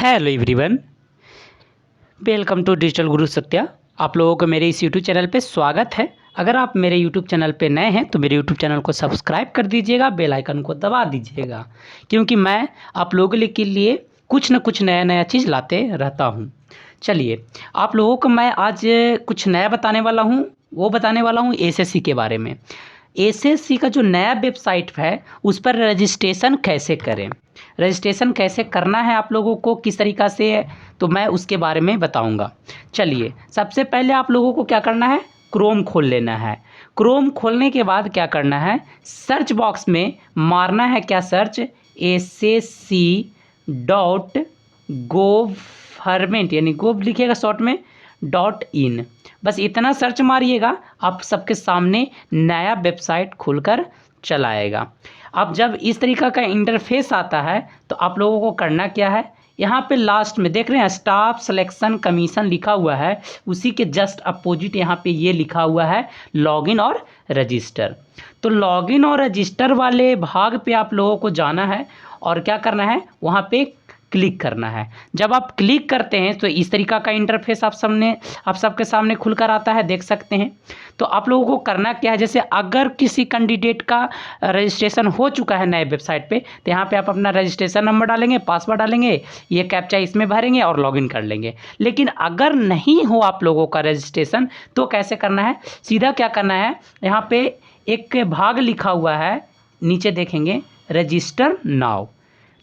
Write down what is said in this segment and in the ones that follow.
Hello everyone, welcome to digital guru Satya. आप लोगों को मेरे इस यूट्यूब चैनल पे स्वागत है। अगर आप मेरे यूट्यूब चैनल पे नए हैं तो मेरे यूट्यूब चैनल को सब्सक्राइब कर दीजिएगा, बेल आइकन को दबा दीजिएगा, क्योंकि मैं आप लोगों के लिए कुछ न कुछ नया नया चीज़ लाते रहता हूँ। चलिए, आप लोगों को मैं आज कुछ नया बताने वाला हूँ। वो बताने वाला हूँ एसएससी के बारे में। एसएससी का जो नया वेबसाइट है उस पर रजिस्ट्रेशन कैसे करें, रजिस्ट्रेशन कैसे करना है आप लोगों को, किस तरीक़ा से, तो मैं उसके बारे में बताऊंगा। चलिए, सबसे पहले आप लोगों को क्या करना है, क्रोम खोल लेना है। क्रोम खोलने के बाद क्या करना है, सर्च बॉक्स में मारना है क्या, सर्च SSC.gov यानी गोव लिखिएगा शॉर्ट में .in, बस इतना सर्च मारिएगा, आप सबके सामने नया वेबसाइट खुलकर चला आएगा। अब जब इस तरीक़ा का इंटरफेस आता है तो आप लोगों को करना क्या है, यहाँ पे लास्ट में देख रहे हैं स्टाफ सिलेक्शन कमीशन लिखा हुआ है, उसी के जस्ट अपोजिट यहाँ पे ये लिखा हुआ है लॉगिन और रजिस्टर। तो लॉगिन और रजिस्टर वाले भाग पे आप लोगों को जाना है और क्या करना है, वहाँ पे क्लिक करना है। जब आप क्लिक करते हैं तो इस तरीक़ा का इंटरफेस आप सबके सामने खुलकर आता है, देख सकते हैं। तो आप लोगों को करना क्या है, जैसे अगर किसी कैंडिडेट का रजिस्ट्रेशन हो चुका है नए वेबसाइट पे, तो यहाँ पे आप अपना रजिस्ट्रेशन नंबर डालेंगे, पासवर्ड डालेंगे, ये कैप्चा इसमें भरेंगे और लॉगिन कर लेंगे। लेकिन अगर नहीं हो आप लोगों का रजिस्ट्रेशन तो कैसे करना है, सीधा क्या करना है, यहाँ पे एक भाग लिखा हुआ है, नीचे देखेंगे रजिस्टर नाउ,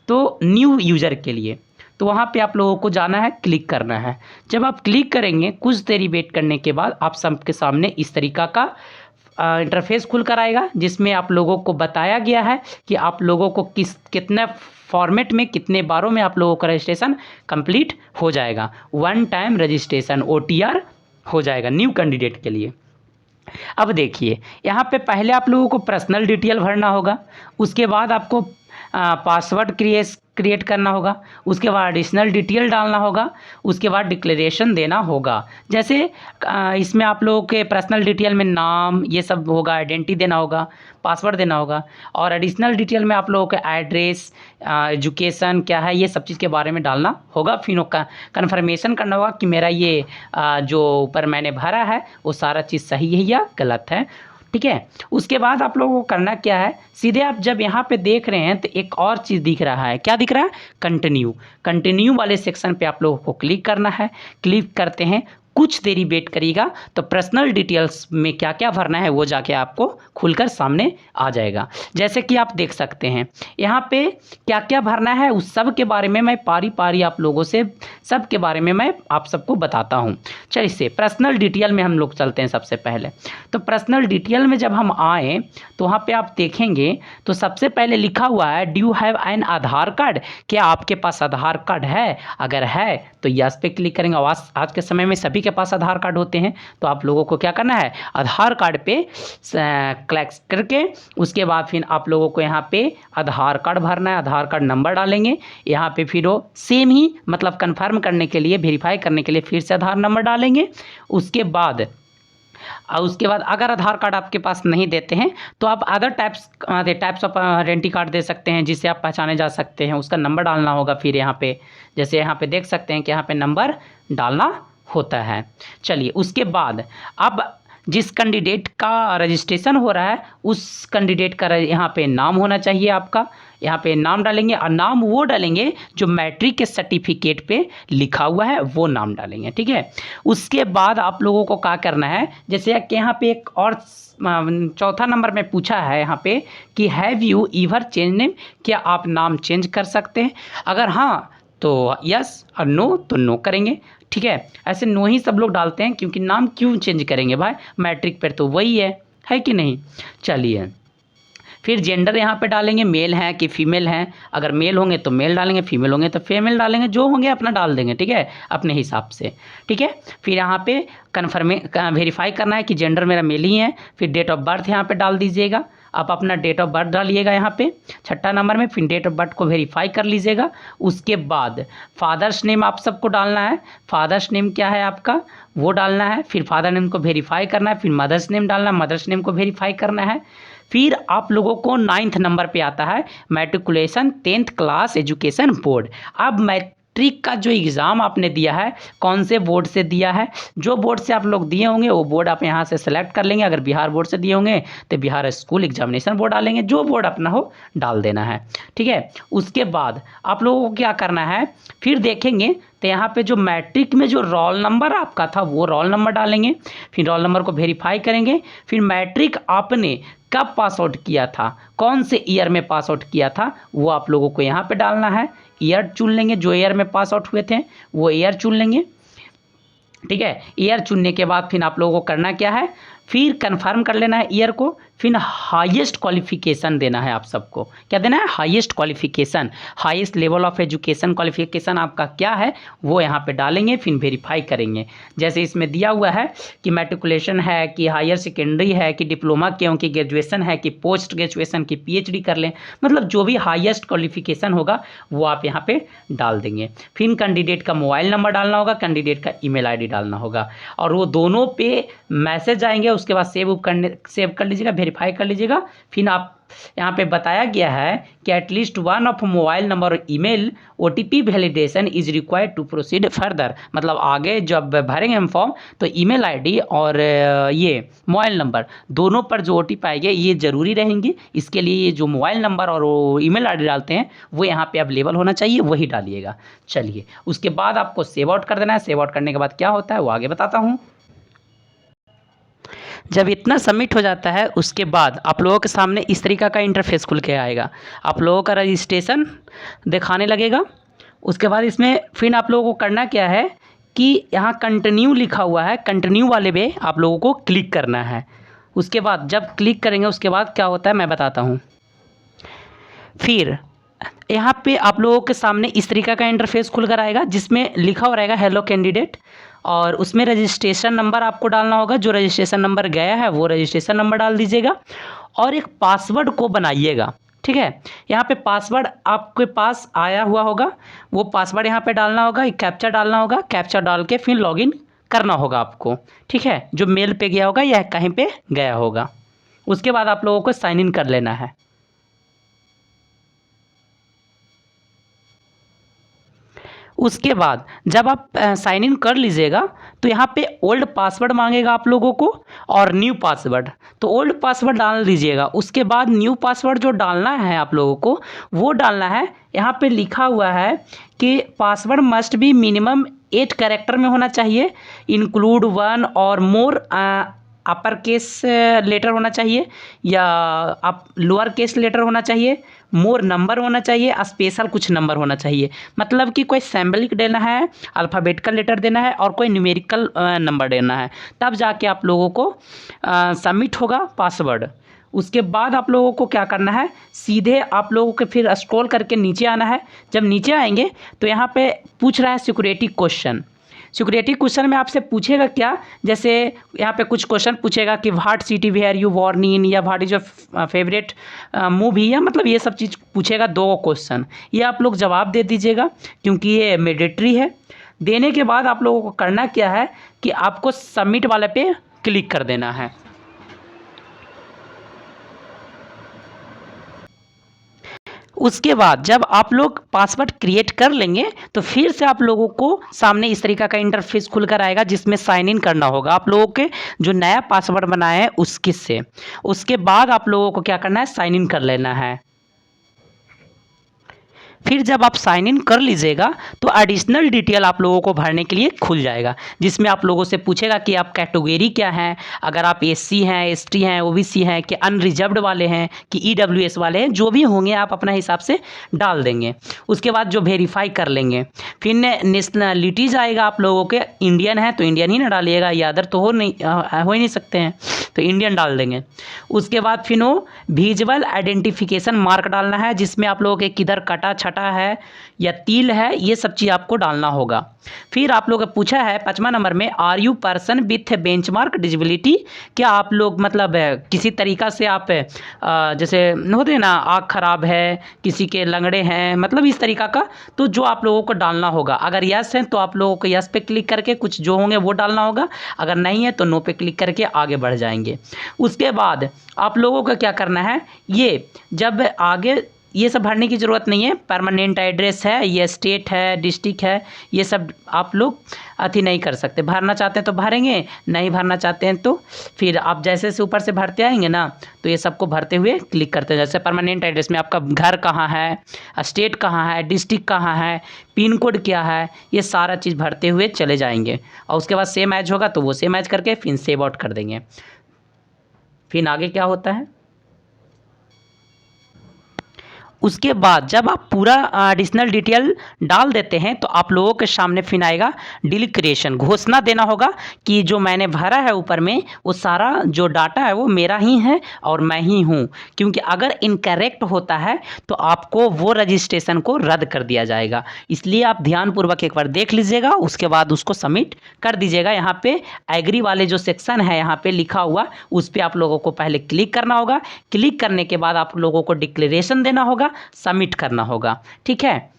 तो न्यू यूज़र के लिए, तो वहाँ पे आप लोगों को जाना है, क्लिक करना है। जब आप क्लिक करेंगे, कुछ देरी वेट करने के बाद आप सबके सामने इस तरीक़ा का इंटरफेस खुल कर आएगा, जिसमें आप लोगों को बताया गया है कि आप लोगों को कितने फॉर्मेट में, कितने बारों में आप लोगों का रजिस्ट्रेशन कंप्लीट हो जाएगा। वन टाइम रजिस्ट्रेशन OTR हो जाएगा न्यू कैंडिडेट के लिए। अब देखिए, यहाँ पे पहले आप लोगों को पर्सनल डिटेल भरना होगा, उसके बाद आपको पासवर्ड क्रिएट करना होगा, उसके बाद एडिशनल डिटेल डालना होगा, उसके बाद डिक्लेरेशन देना होगा। जैसे इसमें आप लोगों के पर्सनल डिटेल में नाम ये सब होगा, आइडेंटिटी देना होगा, पासवर्ड देना होगा, और एडिशनल डिटेल में आप लोगों के एड्रेस, एजुकेशन क्या है, ये सब चीज़ के बारे में डालना होगा। फिर कन्फर्मेशन करना होगा कि मेरा ये जो ऊपर मैंने भरा है वो सारा चीज़ सही है या गलत है, ठीक है। उसके बाद आप लोगों को करना क्या है, सीधे आप जब यहाँ पे देख रहे हैं तो एक और चीज़ दिख रहा है, क्या दिख रहा है, कंटिन्यू वाले सेक्शन पे आप लोगों को क्लिक करना है। क्लिक करते हैं, कुछ देरी वेट करिएगा तो पर्सनल डिटेल्स में क्या क्या भरना है वो जाके आपको खुलकर सामने आ जाएगा। जैसे कि आप देख सकते हैं यहाँ पे क्या क्या भरना है, उस सब के बारे में मैं पारी पारी आप लोगों से सब के बारे में मैं आप सबको बताता हूँ। चलिए, पर्सनल डिटेल में हम लोग चलते हैं। सबसे पहले तो पर्सनल डिटेल में जब हम आए तो वहाँ पे आप देखेंगे तो सबसे पहले लिखा हुआ है do you have an Aadhaar card, क्या आपके पास आधार कार्ड है, अगर है तो यस पे क्लिक करेंगे। आज के समय में सभी के पास आधार कार्ड होते हैं, तो आप लोगों को क्या करना है, आधार कार्ड पे क्लिक करके उसके बाद फिर आप लोगों को यहाँ पे आधार कार्ड भरना है, आधार कार्ड नंबर डालेंगे यहाँ पे, फिर वो सेम ही मतलब कंफर्म करने के लिए, वेरीफाई करने के लिए फिर से आधार नंबर डालेंगे। उसके बाद अगर आधार कार्ड आपके पास नहीं देते हैं तो आप other types of identity card दे सकते हैं, जिससे आप पहचाने जा सकते हैं, उसका नंबर डालना होगा। फिर यहाँ पे जैसे यहाँ पे देख सकते हैं कि यहाँ पे नंबर डालना होता है। चलिए, उसके बाद अब जिस कैंडिडेट का रजिस्ट्रेशन हो रहा है उस कैंडिडेट का यहाँ पे नाम होना चाहिए आपका, यहाँ पे नाम डालेंगे, और नाम वो डालेंगे जो मैट्रिक के सर्टिफिकेट पे लिखा हुआ है, वो नाम डालेंगे, ठीक है। उसके बाद आप लोगों को क्या करना है, जैसे कि यहाँ पे एक और चौथा नंबर में पूछा है यहाँ पे कि have you ever change name, क्या आप नाम चेंज कर सकते हैं, अगर हाँ तो यस और नो तो नो करेंगे, ठीक है। ऐसे नो ही सब लोग डालते हैं, क्योंकि नाम क्यों चेंज करेंगे भाई, मैट्रिक पर तो वही है कि नहीं। चलिए, फिर जेंडर यहाँ पे डालेंगे, मेल हैं कि फीमेल हैं, अगर मेल होंगे तो मेल डालेंगे, फीमेल होंगे तो फीमेल डालेंगे, जो होंगे अपना डाल देंगे, ठीक है, अपने हिसाब से, ठीक है। फिर यहाँ पे वेरीफाई करना है कि जेंडर मेरा मेल ही है। फिर डेट ऑफ बर्थ यहाँ पे डाल दीजिएगा, आप अपना डेट ऑफ बर्थ डालिएगा यहाँ पे छठा नंबर में, फिर डेट ऑफ बर्थ को वेरीफाई कर लीजिएगा। उसके बाद फादर्स नेम आप सबको डालना है, फादर्स नेम क्या है आपका वो डालना है, फिर फादर नेम को वेरीफाई करना है, फिर मदर्स नेम डालना है, मदर्स नेम को वेरीफाई करना है। फिर आप लोगों को 9th नंबर पे आता है matriculation 10th class education board. अब मैट्रिक का जो एग्ज़ाम आपने दिया है कौन से बोर्ड से दिया है, जो बोर्ड से आप लोग दिए होंगे वो बोर्ड आप यहाँ से सेलेक्ट कर लेंगे। अगर बिहार बोर्ड से दिए होंगे तो बिहार स्कूल एग्जामिनेशन बोर्ड डालेंगे, जो बोर्ड अपना हो डाल देना है, ठीक है। उसके बाद आप लोगों को क्या करना है, फिर देखेंगे तो यहाँ पे जो मैट्रिक में जो रोल नंबर आपका था वो रोल नंबर डालेंगे, फिर रोल नंबर को वेरीफाई करेंगे। फिर मैट्रिक आपने कब पास आउट किया था, कौन से ईयर में पास आउट किया था, वो आप लोगों को यहाँ पे डालना है। ईयर चुन लेंगे, जो ईयर में पास आउट हुए थे वो ईयर चुन लेंगे, ठीक है। ईयर चुनने के बाद फिर आप लोगों को करना क्या है, फिर कंफर्म कर लेना है ईयर को, फिर हाईएस्ट क्वालिफिकेशन देना है आप सबको। क्या देना है, highest qualification, highest level of education qualification आपका क्या है वो यहाँ पे डालेंगे, फिर वेरीफाई करेंगे। जैसे इसमें दिया हुआ है कि मैट्रिकुलेशन है, कि हायर सेकेंडरी है, कि डिप्लोमा किए हों, कि ग्रेजुएशन है, कि पोस्ट ग्रेजुएशन, की पीएचडी कर लें, मतलब जो भी हाईएस्ट क्वालिफिकेशन होगा वो आप यहाँ पे डाल देंगे। फिर कैंडिडेट का मोबाइल नंबर डालना होगा, कैंडिडेट का ईमेल आईडी डालना होगा, और वो दोनों पे मैसेज आएंगे। उसके बाद सेव कर लीजिएगा, वेरीफाई कर लीजिएगा। फिर आप यहाँ पे बताया गया है कि at least one of mobile number और email OTP validation is required to proceed further, मतलब आगे जब भरेंगे हम फॉर्म तो ईमेल आईडी और ये मोबाइल नंबर दोनों पर जो ओटीपी आएंगे ये ज़रूरी रहेंगी। इसके लिए ये जो मोबाइल नंबर और ईमेल आईडी डालते हैं वो यहाँ पे अवेलेबल होना चाहिए, वही डालिएगा। चलिए, उसके बाद आपको सेव आउट कर देना है। सेव आउट करने के बाद क्या होता है वो आगे बताता हूँ। जब इतना सबमिट हो जाता है उसके बाद आप लोगों के सामने इस तरीक़ा का इंटरफेस खुल के आएगा, आप लोगों का रजिस्ट्रेशन दिखाने लगेगा। उसके बाद इसमें फिर आप लोगों को करना क्या है कि यहाँ कंटिन्यू लिखा हुआ है, कंटिन्यू वाले पे आप लोगों को क्लिक करना है। उसके बाद जब क्लिक करेंगे उसके बाद क्या होता है मैं बताता हूँ। फिर यहाँ पे आप लोगों के सामने इस तरीक़ा का इंटरफेस खुल कर आएगा जिसमें लिखा हुआ रहेगा हेलो कैंडिडेट, और उसमें रजिस्ट्रेशन नंबर आपको डालना होगा। जो रजिस्ट्रेशन नंबर गया है वो रजिस्ट्रेशन नंबर डाल दीजिएगा और एक पासवर्ड को बनाइएगा, ठीक है। यहाँ पे पासवर्ड आपके पास आया हुआ होगा, वो पासवर्ड यहाँ पे डालना होगा, एक कैप्चा डालना होगा, कैप्चा डाल के फिर लॉगिन करना होगा आपको, ठीक है। जो मेल पे गया होगा या कहीं पे गया होगा। उसके बाद आप लोगों को साइन इन कर लेना है। उसके बाद जब आप साइन इन कर लीजिएगा तो यहाँ पे ओल्ड पासवर्ड मांगेगा आप लोगों को और न्यू पासवर्ड, तो ओल्ड पासवर्ड डाल दीजिएगा। उसके बाद न्यू पासवर्ड जो डालना है आप लोगों को वो डालना है। यहाँ पे लिखा हुआ है कि password must be minimum 8 character में होना चाहिए, इंक्लूड 1 और मोर अपर केस लेटर होना चाहिए या आप लोअर केस लेटर होना चाहिए, मोर नंबर होना चाहिए, स्पेशल कुछ नंबर होना चाहिए। मतलब कि कोई सिंबलिक देना है, अल्फ़ाबेटिकल लेटर देना है और कोई न्यूमेरिकल नंबर देना है, तब जाके आप लोगों को सबमिट होगा पासवर्ड। उसके बाद आप लोगों को क्या करना है, सीधे आप लोगों को फिर स्क्रॉल करके नीचे आना है। जब नीचे आएंगे तो यहाँ पे पूछ रहा है सिक्योरिटी क्वेश्चन। सिक्योरिटी क्वेश्चन में आपसे पूछेगा क्या, जैसे यहाँ पे कुछ क्वेश्चन पूछेगा कि what city where you born in, या what is your favourite movie, या मतलब ये सब चीज़ पूछेगा। 2 क्वेश्चन ये आप लोग जवाब दे दीजिएगा क्योंकि ये मैंडेटरी है। देने के बाद आप लोगों को करना क्या है कि आपको सबमिट वाले पे क्लिक कर देना है। उसके बाद जब आप लोग पासवर्ड क्रिएट कर लेंगे तो फिर से आप लोगों को सामने इस तरीका का इंटरफेस खुल कर आएगा जिसमें साइन इन करना होगा आप लोगों के जो नया पासवर्ड बनाया है उसके से। उसके बाद आप लोगों को क्या करना है, साइन इन कर लेना है। फिर जब आप साइन इन कर लीजिएगा तो एडिशनल डिटेल आप लोगों को भरने के लिए खुल जाएगा, जिसमें आप लोगों से पूछेगा कि आप कैटेगरी क्या हैं, अगर आप एससी हैं, एसटी हैं, ओबीसी हैं, कि अनरिजर्व्ड वाले हैं, कि ईडब्ल्यूएस वाले हैं, जो भी होंगे आप अपना हिसाब से डाल देंगे। उसके बाद जो वेरीफाई कर लेंगे, फिर नेशनलिटी जाएगा आप लोगों के, इंडियन है तो इंडियन ही ना डालिएगा, या अदर तो हो ही नहीं सकते हैं तो इंडियन डाल देंगे। उसके बाद फिर वो विजुअल आइडेंटिफिकेशन मार्क डालना है जिसमें आप लोगों के किधर कटा छटा है या तिल है, ये सब चीज़ आपको डालना होगा। फिर आप लोग पूछा है 5वां नंबर में, are you person with benchmark disability, क्या आप लोग मतलब किसी तरीक़ा से आप जैसे होते हैं ना आँख खराब है, किसी के लंगड़े हैं, मतलब इस तरीक़ा का, तो जो आप लोगों को डालना होगा। अगर यस है तो आप लोगों को यस पे क्लिक करके कुछ जो होंगे वो डालना होगा, अगर नहीं है तो नो पे क्लिक करके आगे बढ़ जाएंगे। उसके बाद आप लोगों को क्या करना है, ये जब आगे ये सब भरने की ज़रूरत नहीं है। परमानेंट एड्रेस है, ये स्टेट है, डिस्ट्रिक्ट है, ये सब आप लोग अथी नहीं कर सकते। भरना चाहते हैं तो भरेंगे, नहीं भरना चाहते हैं तो फिर आप जैसे जैसे ऊपर से भरते आएंगे ना, तो ये सबको भरते हुए क्लिक करते हैं। जैसे परमानेंट एड्रेस में आपका घर कहाँ है, स्टेट कहाँ है, डिस्ट्रिक्ट कहाँ है, पिन कोड क्या है, ये सारा चीज़ भरते हुए चले जाएंगे। और उसके बाद सेम एज होगा तो वो सेम एज करके फिर सेव आउट कर देंगे। फिर आगे क्या होता है, उसके बाद जब आप पूरा एडिशनल डिटेल डाल देते हैं तो आप लोगों के सामने फिर आएगा डिक्लेरेशन, घोषणा देना होगा कि जो मैंने भरा है ऊपर में वो सारा जो डाटा है वो मेरा ही है और मैं ही हूँ। क्योंकि अगर इनकरेक्ट होता है तो आपको वो रजिस्ट्रेशन को रद्द कर दिया जाएगा। इसलिए आप ध्यानपूर्वक एक बार देख लीजिएगा, उसके बाद उसको सबमिट कर दीजिएगा। यहाँ पे एग्री वाले जो सेक्शन है यहाँ पे लिखा हुआ, उस पर आप लोगों को पहले क्लिक करना होगा। क्लिक करने के बाद आप लोगों को डिक्लेरेशन देना होगा, सबमिट करना होगा। ठीक है,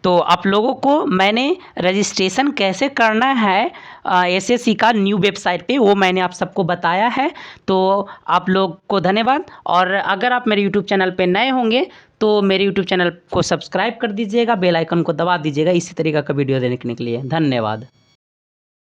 तो आप लोगों को मैंने रजिस्ट्रेशन कैसे करना है एसएससी का न्यू वेबसाइट पे, वो मैंने आप सबको बताया है। तो आप लोग को धन्यवाद। और अगर आप मेरे यूट्यूब चैनल पे नए होंगे तो मेरे यूट्यूब चैनल को सब्सक्राइब कर दीजिएगा, बेल आइकन को दबा दीजिएगा इसी तरीके का वीडियो देखने के लिए। धन्यवाद।